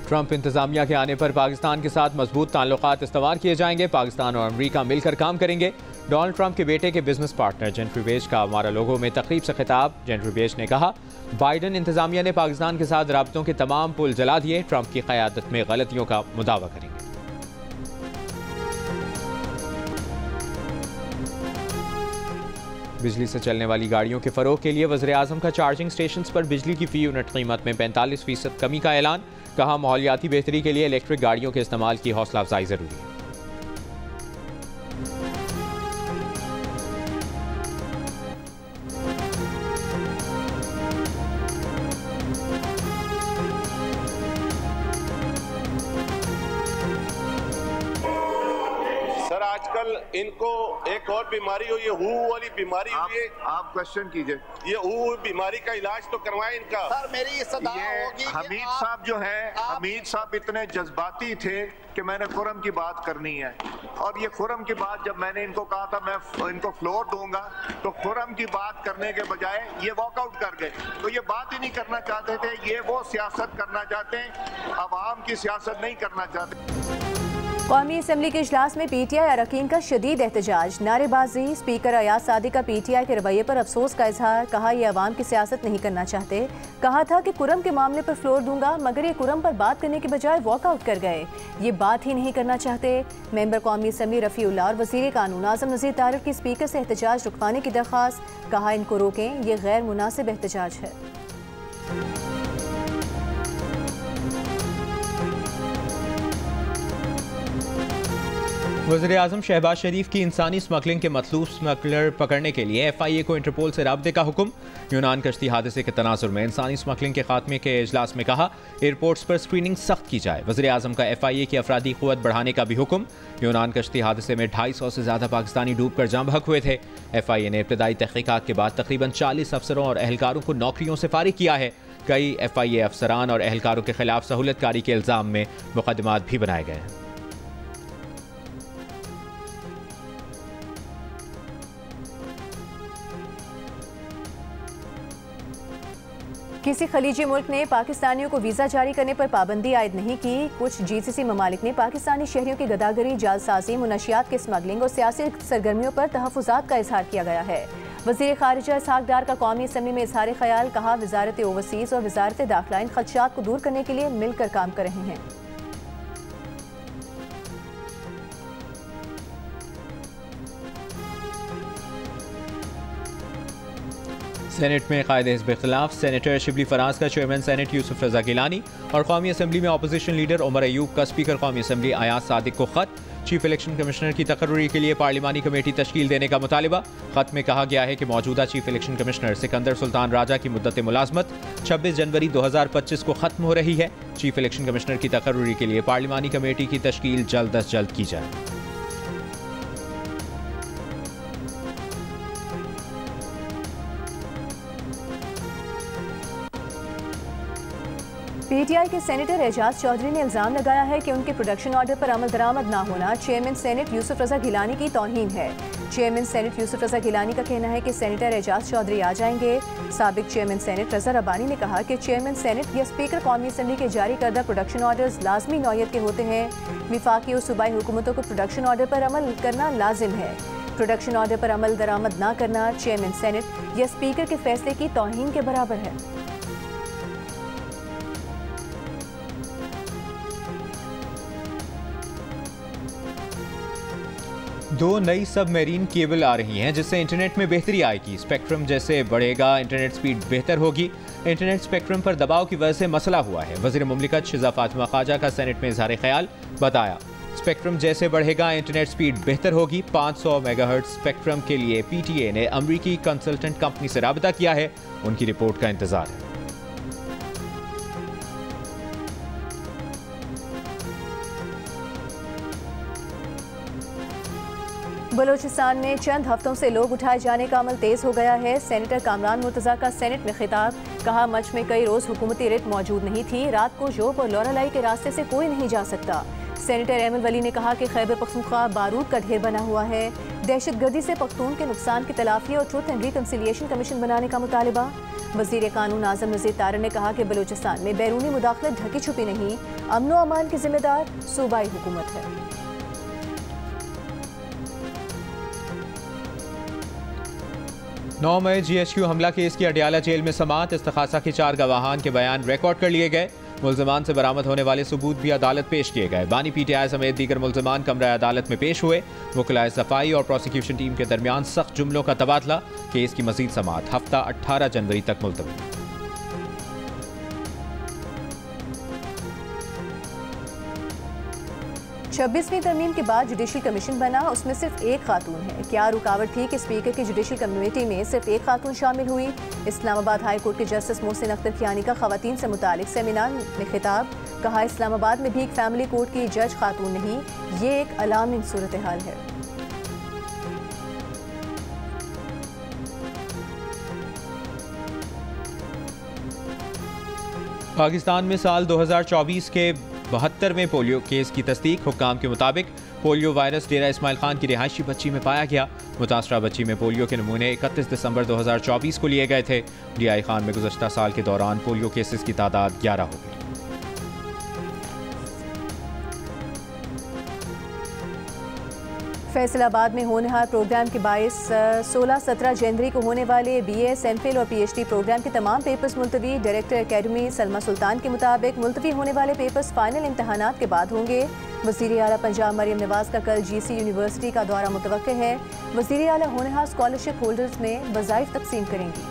Trump इंतजामिया के आने पर पाकिस्तान के साथ मजबूत ताल्लुकात इस्तेमाल किए जाएंगे। पाकिस्तान और अमरीका मिलकर काम करेंगे। डोनाल्ड ट्रंप के बेटे के बिजनेस पार्टनर जेनफरी बेज का मारा-लोगो में तकरीब से खिताब। जेनफरी बेज ने कहा, बाइडन इंतजामिया ने पाकिस्तान के साथ राब्तों के तमाम पुल जला दिए। ट्रंप की क़यादत में गलतियों का मुदावा करेंगे। बिजली से चलने वाली गाड़ियों के फरोग के लिए वज़ीर-ए-आज़म का चार्जिंग स्टेशन पर बिजली की फी यूनिट कीमत में 45% कमी का ऐलान। कहा, माहौलियाती बेहतरी के लिए इलेक्ट्रिक गाड़ियों के इस्तेमाल की हौसला अफजाई जरूरी है। सर, आजकल इनको एक और बीमारी हुई है, हू वाली बीमारी हुई है। आप क्वेश्चन कीजिए। ये हू बीमारी का इलाज तो करवाएं इनका। सर, मेरी सदा होगी कि हमीद साहब जो है, हमीद साहब इतने जज्बाती थे कि मैंने खुरम की बात करनी है, और ये खुरम की बात जब मैंने इनको कहा था मैं इनको फ्लोर दूंगा, तो खुरम की बात करने के बजाय ये वॉकआउट कर गए। तो ये बात ही नहीं करना चाहते थे, ये वो सियासत करना चाहते हैं, अवाम की सियासत नहीं करना चाहते। कौमी असम्बली के इजलास में PTI अरकान का शदीद एहतजाज, नारेबाजी। स्पीकर अयाज सादिक का PTI के रवैये पर अफसोस का इजहार। कहा, यह अवाम की सियासत नहीं करना चाहते। कहा था कि कुरम के मामले पर फ्लोर दूंगा, मगर ये कुरम पर बात करने के बजाय वॉकआउट कर गए। ये बात ही नहीं करना चाहते। मेंबर कौमी असम्बली रफ़ीउल्लाह और वज़ीर कानून आज़म नज़ीर तारिक की स्पीकर से एहतजाज रुकवाने की दरख्वास्त। कहा, इनको रोकें, ये गैर मुनासिब एहतजाज है। वज़ीर-ए-आज़म शहबाज शरीफ की इंसानी स्मगलिंग के मतलूब स्मगलर पकड़ने के लिए FIA को इंटरपोल से राब्ते का हुक्म। यूनान कश्ती हादसे के तनाजुर में इंसानी स्मगलिंग के खात्मे के इजलास में कहा, एयरपोर्ट्स पर स्क्रीनिंग सख्त की जाए। वज़ीर-ए-आज़म का FIA की अफरादी क़ुव्वत बढ़ाने का भी हुक्म। यूनान कश्ती हादसे में 250 से ज़्यादा पाकिस्तानी डूब कर जाँ बहक हुए थे। FIA ने इब्तदाई तहक़ीक़ात के बाद तकरीबन 40 अफसरों और एहलकारों को नौकरियों से फारिग किया है। कई FIA अफसरान और एहलकारों के खिलाफ सहूलतकारी के इल्ज़ाम में मुकदमात भी बनाए गए हैं। किसी खलीजी मुल्क ने पाकिस्तानियों को वीज़ा जारी करने पर पाबंदी आयद नहीं की। कुछ GCC ममालिक ने पाकिस्तानी शहरियों की गदागरी, जालसाजी, मुनशियात के स्मगलिंग और सियासी सरगर्मियों पर तहफ़्फ़ुज़ात का इजहार किया गया है। वज़ीर ख़ारिजा इसहाक़ डार का कौमी असम्बली में इजहार ख्याल। कहा, वज़ारत ओवरसीज़ और वज़ारत दाखिला इन ख़दशात को दूर करने के लिए मिलकर काम कर रहे हैं। सेनेट में कायदे हिज़्ब इख्तिलाफ। सेनेटर शिबली फराज का चेयरमैन सेनेट यूसुफ रज़ा गिलानी और कौमी असम्बली में अपोजिशन लीडर उमर अयूब का स्पीकर कौमी असम्बली अयाज सादिक को खत। चीफ इलेक्शन कमिश्नर की तकर्रुरी के लिए पार्लिमानी कमेटी तश्कील देने का मुतालिबा। खत में कहा गया है कि मौजूदा chief election commissioner Sikandar Sultan Raja की मुद्दत मुलाजमत 26 जनवरी 2025 को खत्म हो रही है। चीफ इलेक्शन कमिश्नर की तकर्रुरी के लिए पार्लिमानी कमेटी की तश्कील जल्द अज जल्द की जाए। PTI के सेनेटर एजाज चौधरी ने इल्ज़ाम लगाया है कि उनके प्रोडक्शन ऑर्डर पर अमल दरामद ना होना चेयरमैन सेनेट यूसुफ रज़ा गिलानी की तौहीन है। चेयरमैन सेनेट यूसुफ रज़ा गिलानी का कहना है कि सेनेटर एजाज चौधरी आ जाएंगे। साबिक चेयरमैन सेनेट रज़ा रब्बानी ने कहा कि चेयरमैन सेनेट या स्पीकर कौमी असम्बली के जारी करदा प्रोडक्शन ऑर्डर्स लाजमी नौयत के होते हैं। विफाकी और सूबाई हुकूमतों को प्रोडक्शन ऑर्डर पर अमल करना लाजिम है। प्रोडक्शन ऑर्डर पर अमल दरामद ना करना चेयरमैन सेनेट या स्पीकर के फैसले की तौहीन के बराबर है। दो नई सबमरीन केबल आ रही हैं जिससे इंटरनेट में बेहतरी आएगी। स्पेक्ट्रम जैसे बढ़ेगा, इंटरनेट स्पीड बेहतर होगी। इंटरनेट स्पेक्ट्रम पर दबाव की वजह से मसला हुआ है। वज़ीर मुमलिकत शिजा फातिमा ख्वाजा का सेनेट में इजहार ख्याल। बताया, स्पेक्ट्रम जैसे बढ़ेगा, इंटरनेट स्पीड बेहतर होगी। 500 मेगाहर्ट्ज़ स्पेक्ट्रम के लिए PTA ने अमरीकी कंसल्टेंट कंपनी से राब्ता किया है। उनकी रिपोर्ट का इंतजार है। बलूचिस्तान में चंद हफ्तों से लोग उठाए जाने का अमल तेज हो गया है। सेनेटर कामरान मुर्तज़ा का सेनेट में खिताब। कहा, मच में कई रोज हुकूमती रिट मौजूद नहीं थी। रात को जोब और लौरालाई के रास्ते से कोई नहीं जा सकता। सेनेटर एमल वली ने कहा कि खैबर पख्तूनख्वा बारूद का ढेर बना हुआ है। दहशतगर्दी से पख्तून के नुकसान की तलाफी और ट्रुथ एंड रिकंसिलिएशन कमीशन बनाने का मुतालिबा। वज़ीर कानून आज़म नज़ीर तारड़ ने कहा कि बलूचिस्तान में बैरूनी मुदाखलत ढकी छुपी नहीं, अमन व अमान की जिम्मेदार सूबाई हुकूमत है। 9 मई GHQ हमला केस की अडियाला जेल में समाअत। इस्तखासा के 4 गवाहान के बयान रिकॉर्ड कर लिए गए। मुल्ज़िमान से बरामद होने वाले सबूत भी अदालत पेश किए गए। बानी PTI समेत दीगर मुल्ज़िमान कमरा अदालत में पेश हुए। वकलाए सफाई और प्रोसिक्यूशन टीम के दरमियान सख्त जुमलों का तबादला। केस की मजीद समाअत हफ्ता 18 जनवरी तक मुलतवी। 26वीं तरमीम के बाद जुडिशल कमीशन बना, उसमें सिर्फ एक खातून है। क्या रुकावट थी कि स्पीकर की जुडिशल कम्युनिटी में सिर्फ एक खातून शामिल हुई? इस्लामाबाद हाई कोर्ट के जस्टिस मोहसिन अख्तर कियानी का खवातीन से मुतालिक सेमिनार में खिताब। कहा, इस्लामाबाद में भी एक फैमिली कोर्ट की जज खातून नहीं, ये एक अलार्मिंग सूरत हाल है। पाकिस्तान में साल 2024 के 72वें पोलियो केस की तस्दीक। हुक्काम के मुताबिक पोलियो वायरस डेरा इस्माइल खान की रिहायशी बच्ची में पाया गया। मुतासरा बच्ची में पोलियो के नमूने 31 दिसंबर 2024 को लिए गए थे। DI खान में गुज़श्ता साल के दौरान पोलियो केसेस की तादाद 11 हो गई। फैसलाबाद में होनहार प्रोग्राम के बायस 16-17 जनवरी को होने वाले BS, MPhil और PhD प्रोग्राम के तमाम पेपर्स मुलतवी। डायरेक्टर एकेडमी सलमा सुल्तान के मुताबिक मुलतवी होने वाले पेपर्स फाइनल इम्तहानात के बाद होंगे। वज़ीर आला पंजाब मरियम नवाज का कल GC यूनिवर्सिटी का दौरा मुतवक्के है। वज़ीर आला होनहार स्कॉलरशिप होल्डर्स में वज़ाइफ तकसीम करेंगी।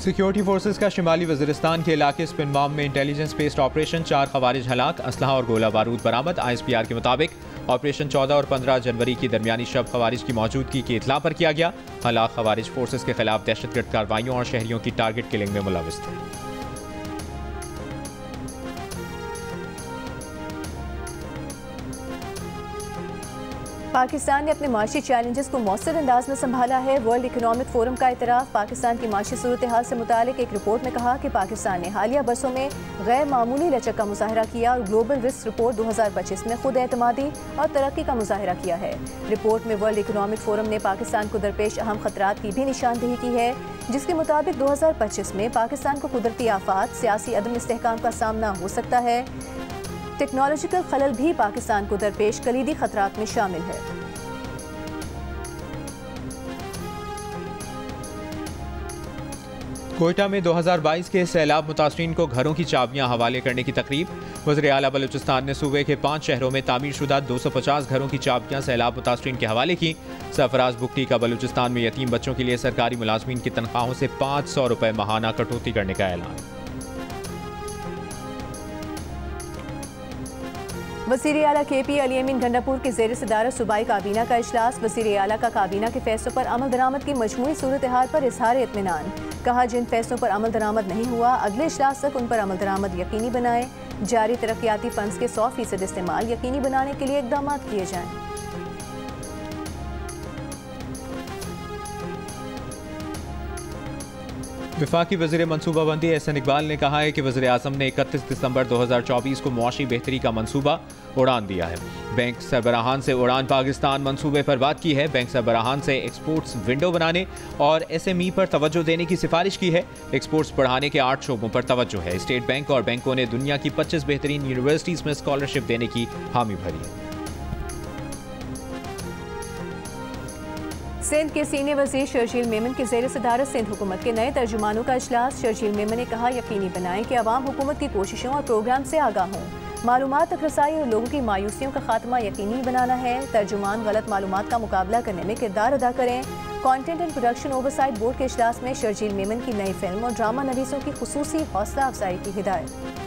सिक्योरिटी फोर्सेस का शिमाली वज़ीरिस्तान के इलाके स्पिनबाम में इंटेलिजेंस बेस्ड ऑपरेशन, 4 खवारिज हलाक, असलहा और गोला बारूद बरामद। ISPR के मुताबिक ऑपरेशन 14 और 15 जनवरी की दरमियानी शब खवारिज की मौजूदगी की इतला पर किया गया। हलाक खवारिज फोर्सेस के खिलाफ दहशतगर्द कार्रवाइयों और शहरियों की टारगेट किलिंग में मुलविस थे। पाकिस्तान ने अपने माशी चैलेंजेस को मौसर अंदाज में संभाला है। वर्ल्ड इकोनॉमिक फोरम का इतराफ़ पाकिस्तान की माशी सूरत हाल से मुतालिक एक रिपोर्ट में कहा कि पाकिस्तान ने हालिया बरसों में गैर मामूली लचक का मुजाहरा किया और ग्लोबल रिस्क रिपोर्ट 2025 में खुद एतमादी और तरक्की का मुजाहरा किया है। रिपोर्ट में वर्ल्ड इकोनॉमिक फोरम ने पाकिस्तान को दरपेश अहम खतरात की भी निशानदेही की है, जिसके मुताबिक 2025 में पाकिस्तान को कुदरती आफात, सियासी अदम इस्तेहकाम का सामना हो सकता है। टेक्नोलॉजिकल खलल भी पाकिस्तान को दरपेश कलीदी खतरात में शामिल है। कोयटा में 2022 के सैलाब मुतासरीन को घरों की चाबियां हवाले करने की तकरीब। वज़ीर आला बलूचिस्तान ने सूबे के 5 शहरों में तामीरशुदा 250 घरों की चाबियां सैलाब मुतासरीन के हवाले की। सरफराज बुगटी का बलूचिस्तान में यतीम बच्चों के लिए सरकारी मुलाजमीन की तनख्वाहों से 500 रुपये माहाना कटौती करने का ऐलान। वज़ीर आला KP अली अमीन गंडापुर के ज़ेर सदारत सूबाई काबीना का इजलास। वज़ीर आला का काबीना के फैसलों पर अमल दरामद की मजमूई सूरत हाल पर इजहार इत्मीनान। कहा, जिन फैसलों पर अमल दरामद नहीं हुआ अगले इजलास तक उन पर अमल दरामद यकीनी बनाए। जारी तरक्याती फंड्स के 100% इस्तेमाल यकीनी बनाने के लिए इकदाम किए जाएँ। वफाकी वज़ीर मनसूबाबंदी एहसन इकबाल ने कहा है कि वज़ीर आज़म ने 31 दिसंबर 2024 को मुआशी बेहतरी का मनसूबा उड़ान दिया है। बैंक सरबराहान से उड़ान पाकिस्तान मनसूबे पर बात की है। बैंक सरबराहान से एक्सपोर्ट्स विंडो बनाने और SME पर तवज्जो देने की सिफारिश की है। एक्सपोर्ट्स बढ़ाने के 8 शोबों पर तवज्जो है। स्टेट बैंक और बैंकों ने दुनिया की 25 बेहतरीन यूनिवर्सिटीज़ में स्कॉलरशिप देने की हामी भरी है। सिंध के सीनियर वज़ीर शर्जील मेमन के ज़ेर सदारत सिंध हुकूमत के नए तर्जुमानों का इजलास। शर्जील मेमन ने कहा, यकीनी बनाएं कि अवाम हुकूमत की कोशिशों और प्रोग्राम से आगाह हों। मालूमात तक रसाई और लोगों की मायूसियों का खात्मा यकीनी बनाना है। तर्जुमान गलत मालूमात का मुकाबला करने में किरदार अदा करें। Content and production oversight board के इजलास में शर्जील मेमन की नई फिल्म और ड्रामा नवीसों की खुसूसी हौसला अफजाई की हिदायत।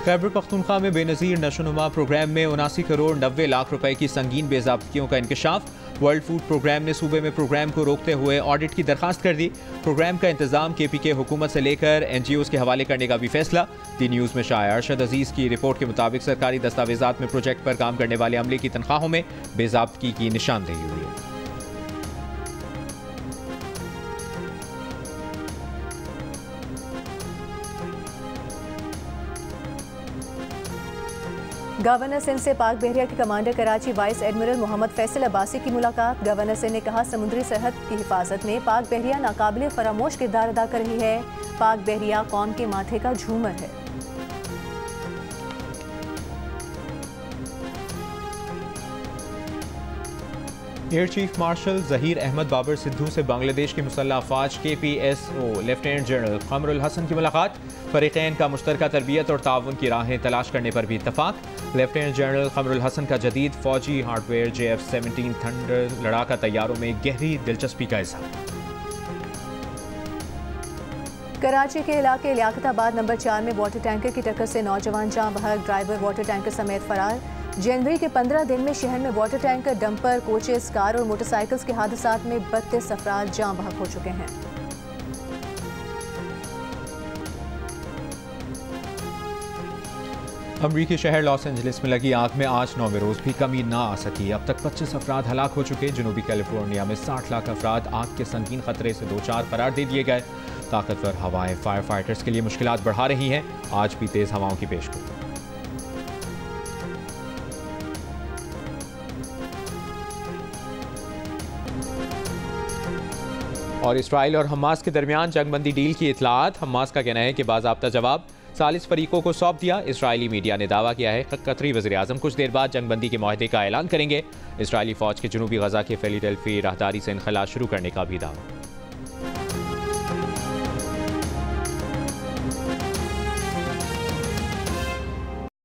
खैबर पख्तूनख्वा में बेनज़ीर नशोनुमा प्रोग्राम में 79 करोड़ 90 लाख रुपए की संगीन बेज़ाब्तियों का इंकशाफ। वर्ल्ड फूड प्रोग्राम ने सूबे में प्रोग्राम को रोकते हुए ऑडिट की दरखास्त कर दी। प्रोग्राम का इंतजाम KPK हुकूमत से लेकर NGOs के हवाले करने का भी फैसला। दी न्यूज़ में शाया अरशद अजीज़ की रिपोर्ट के मुताबिक सरकारी दस्तावेजात में प्रोजेक्ट पर काम करने वाले अमले की तनख्वाहों में बेज़ाब्तगी की निशानदेही हुई है। गवर्नर सिंध से पाक बहरिया के commander Karachi vice admiral Mohammad Faisal Abbasi की मुलाकात। गवर्नर सिंध ने कहा समुद्री सरहद की हिफाजत में पाक बहरिया नाकाबिले फरामोश किरदार अदा कर रही है। पाक बहरिया कौम के माथे का झूमर है। Air chief marshal Zaheer Ahmed Babar Sidhu से बांग्लादेश की मुसल्लह अफवाज KPSO lieutenant general Kamrul Hasan की मुलाकात। फरीकैन का मुश्तरका तरबियत और ताउन की राहें तलाश करने पर भी इत्तफाक। लेफ्टिनेंट जनरल कमरुल हसन का जदीद फौजी हार्डवेयर JF-17 थंडर लड़ाका तैयारों में गहरी दिलचस्पी का इजहार। कराची के इलाके लियाकताबाद नंबर 4 में वाटर टैंकर की टक्कर से नौजवान जाँ बहक, ड्राइवर वाटर टैंकर समेत फरार। जनवरी के 15 दिन में शहर में water tanker, dumper, coaches, car और मोटरसाइकिल्स के हादसात में 32 अफराद जाँ बहक हो चुके हैं। अमरीकी शहर लॉस एंजलिस में लगी आग में आज 9वें रोज भी कमी ना आ सकी। अब तक 25 अफराद हलाक हो चुके। जनूबी कैलिफोर्निया में 60 लाख अफराद आग के संगीन खतरे से 2-4 करार दे दिए गए। ताकतवर हवाएं फायर फाइटर्स के लिए मुश्किलात बढ़ा रही हैं। आज भी तेज हवाओं की पेशगोई। और इसराइल और हमास के दरमियान जंगबंदी डील की इतलात। हमास का कहना है कि बाज़ाब्ता जवाब सालिस फरीकों को सौंप दिया। इसराइली मीडिया ने दावा किया है कि कतरी वज़ीर-ए-आज़म कुछ देर बाद जंगबंदी के मुआहदे का ऐलान करेंगे। इसराइली फौज के जनूबी गजा के फिलाडेल्फी राहदारी से इनखला शुरू करने का भी दावा।